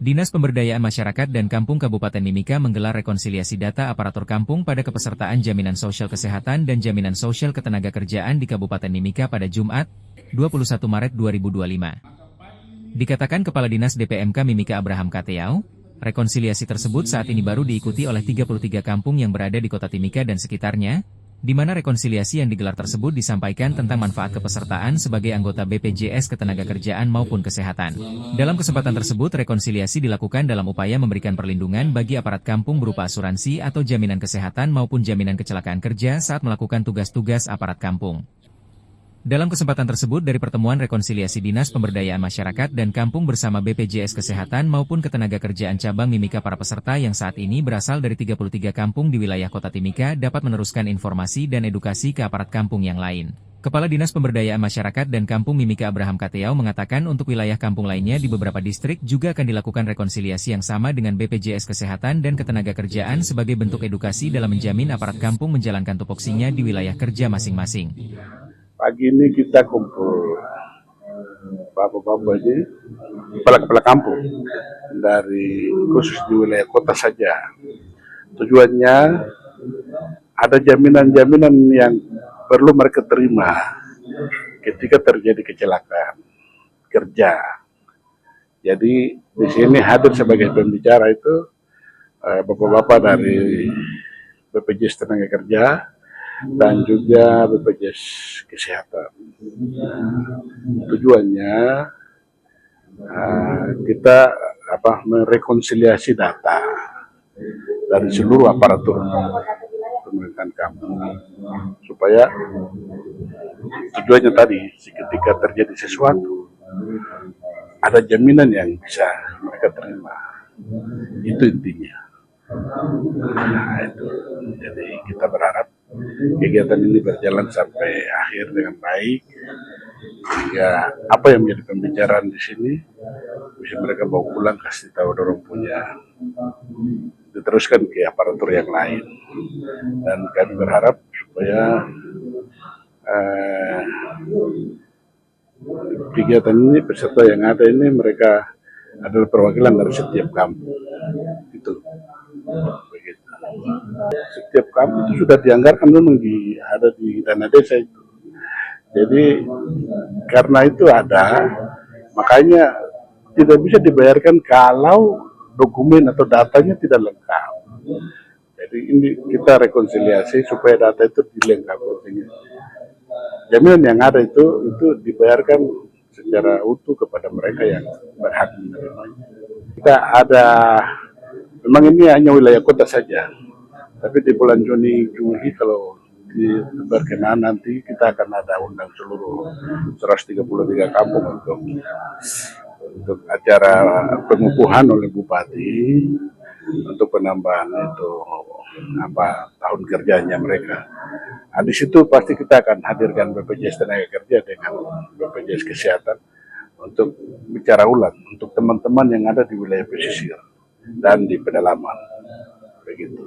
Dinas Pemberdayaan Masyarakat dan Kampung Kabupaten Mimika menggelar rekonsiliasi data aparatur kampung pada kepesertaan Jaminan Sosial Kesehatan dan Jaminan Sosial Ketenagakerjaan di Kabupaten Mimika pada Jumat, 21 Maret 2025. Dikatakan Kepala Dinas DPMK Mimika Abraham Kateau, rekonsiliasi tersebut saat ini baru diikuti oleh 33 kampung yang berada di Kota Timika dan sekitarnya, di mana rekonsiliasi yang digelar tersebut disampaikan tentang manfaat kepesertaan sebagai anggota BPJS Ketenagakerjaan maupun Kesehatan. Dalam kesempatan tersebut, rekonsiliasi dilakukan dalam upaya memberikan perlindungan bagi aparat kampung berupa asuransi atau jaminan kesehatan maupun jaminan kecelakaan kerja saat melakukan tugas-tugas aparat kampung. Dalam kesempatan tersebut dari pertemuan rekonsiliasi Dinas Pemberdayaan Masyarakat dan Kampung bersama BPJS Kesehatan maupun Ketenagakerjaan Cabang Mimika, para peserta yang saat ini berasal dari 33 kampung di wilayah Kota Timika dapat meneruskan informasi dan edukasi ke aparat kampung yang lain. Kepala Dinas Pemberdayaan Masyarakat dan Kampung Mimika Abraham Kateau mengatakan untuk wilayah kampung lainnya di beberapa distrik juga akan dilakukan rekonsiliasi yang sama dengan BPJS Kesehatan dan Ketenagakerjaan sebagai bentuk edukasi dalam menjamin aparat kampung menjalankan tupoksinya di wilayah kerja masing-masing. Pagi ini kita kumpul bapak-bapak ini, kepala-kepala kampung dari khusus di wilayah kota saja. Tujuannya ada jaminan-jaminan yang perlu mereka terima ketika terjadi kecelakaan kerja. Jadi di sini hadir sebagai pembicara itu bapak-bapak dari BPJS Tenaga dan juga BPJS Kesehatan. Tujuannya kita merekonsiliasi data dari seluruh aparatur pemerintahan kampung supaya tujuannya tadi ketika terjadi sesuatu ada jaminan yang bisa mereka terima. Itu intinya. Itu. Jadi kita berharap kegiatan ini berjalan sampai akhir dengan baik, sehingga apa yang menjadi pembicaraan di sini bisa mereka bawa pulang, kasih tahu dorong punya, diteruskan ke aparatur yang lain. Dan kami berharap supaya kegiatan ini, peserta yang ada ini mereka adalah perwakilan dari setiap kampung. Itu. Begitu. Setiap kampung itu sudah dianggarkan memang ada di dana desa itu. Jadi karena itu ada, makanya tidak bisa dibayarkan kalau dokumen atau datanya tidak lengkap. Jadi ini kita rekonsiliasi supaya data itu dilengkapi. Jaminan yang ada itu dibayarkan secara utuh kepada mereka yang berhak menerimanya. Kita ada, memang ini hanya wilayah kota saja, tapi di bulan Juni Juli kalau berkenan nanti kita akan ada undang seluruh 133 kampung untuk acara pengukuhan oleh Bupati untuk penambahan itu tahun kerjanya mereka. Di situ pasti kita akan hadirkan BPJS Tenaga Kerja dengan BPJS Kesehatan untuk bicara ulang untuk teman-teman yang ada di wilayah pesisir dan di pedalaman, begitu.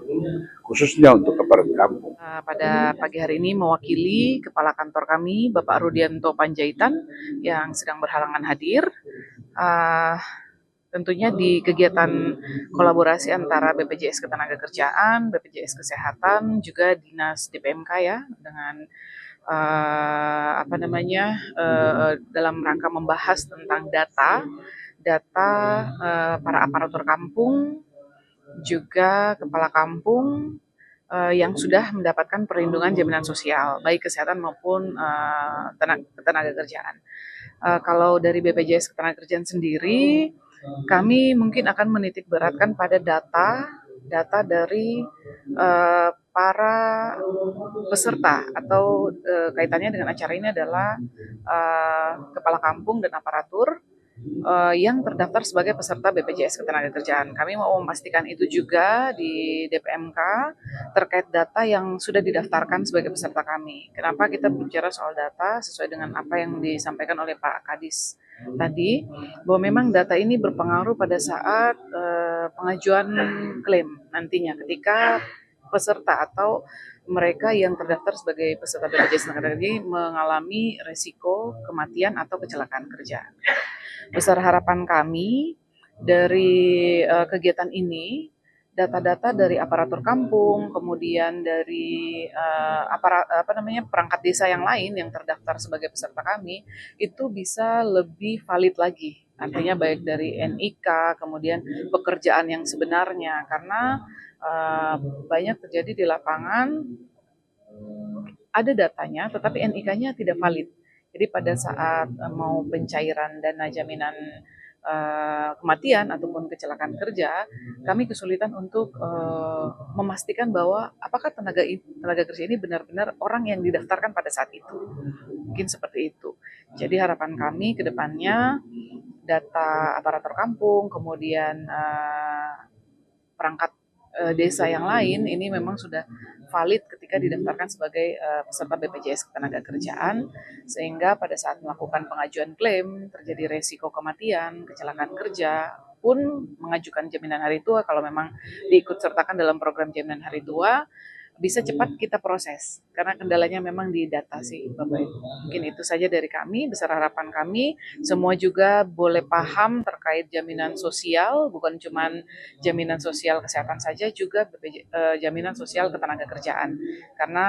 Khususnya untuk aparat kampung. Pada pagi hari ini mewakili Kepala Kantor kami, Bapak Rudianto Panjaitan, yang sedang berhalangan hadir. Tentunya di kegiatan kolaborasi antara BPJS Ketenagakerjaan, BPJS Kesehatan, juga Dinas DPMK ya, dengan dalam rangka membahas tentang data para aparatur kampung, juga kepala kampung yang sudah mendapatkan perlindungan jaminan sosial, baik kesehatan maupun ketenagakerjaan. Kalau dari BPJS Ketenagakerjaan sendiri, kami mungkin akan menitik beratkan pada data dari para peserta atau kaitannya dengan acara ini adalah kepala kampung dan aparatur yang terdaftar sebagai peserta BPJS Ketenagakerjaan. Kami mau memastikan itu juga di DPMK terkait data yang sudah didaftarkan sebagai peserta kami. Kenapa kita bicara soal data sesuai dengan apa yang disampaikan oleh Pak Kadis tadi, bahwa memang data ini berpengaruh pada saat pengajuan klaim nantinya ketika peserta atau mereka yang terdaftar sebagai peserta BPJS Ketenagakerjaan mengalami resiko kematian atau kecelakaan kerja. Besar harapan kami Dari kegiatan ini, data-data dari aparatur kampung, kemudian dari perangkat desa yang lain yang terdaftar sebagai peserta kami, itu bisa lebih valid lagi. Artinya baik dari NIK, kemudian pekerjaan yang sebenarnya, karena banyak terjadi di lapangan ada datanya, tetapi NIK-nya tidak valid. Jadi pada saat mau pencairan dana jaminan kematian ataupun kecelakaan kerja, kami kesulitan untuk memastikan bahwa apakah tenaga kerja ini benar-benar orang yang didaftarkan pada saat itu. Mungkin seperti itu. Jadi harapan kami ke depannya data aparatur kampung, kemudian perangkat desa yang lain ini memang sudah valid ketika didaftarkan sebagai peserta BPJS Ketenagakerjaan, sehingga pada saat melakukan pengajuan klaim terjadi resiko kematian, kecelakaan kerja pun mengajukan jaminan hari tua kalau memang diikut sertakan dalam program jaminan hari tua, bisa cepat kita proses karena kendalanya memang di data sih Bapak Ibu. Mungkin itu saja dari kami, besar harapan kami semua juga boleh paham terkait jaminan sosial, bukan cuma jaminan sosial kesehatan saja, juga jaminan sosial ketenagakerjaan. Karena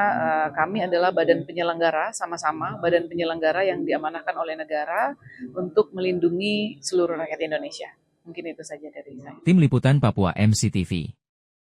kami adalah badan penyelenggara, sama-sama badan penyelenggara yang diamanahkan oleh negara untuk melindungi seluruh rakyat Indonesia. Mungkin itu saja dari saya. Tim Liputan Papua MCTV.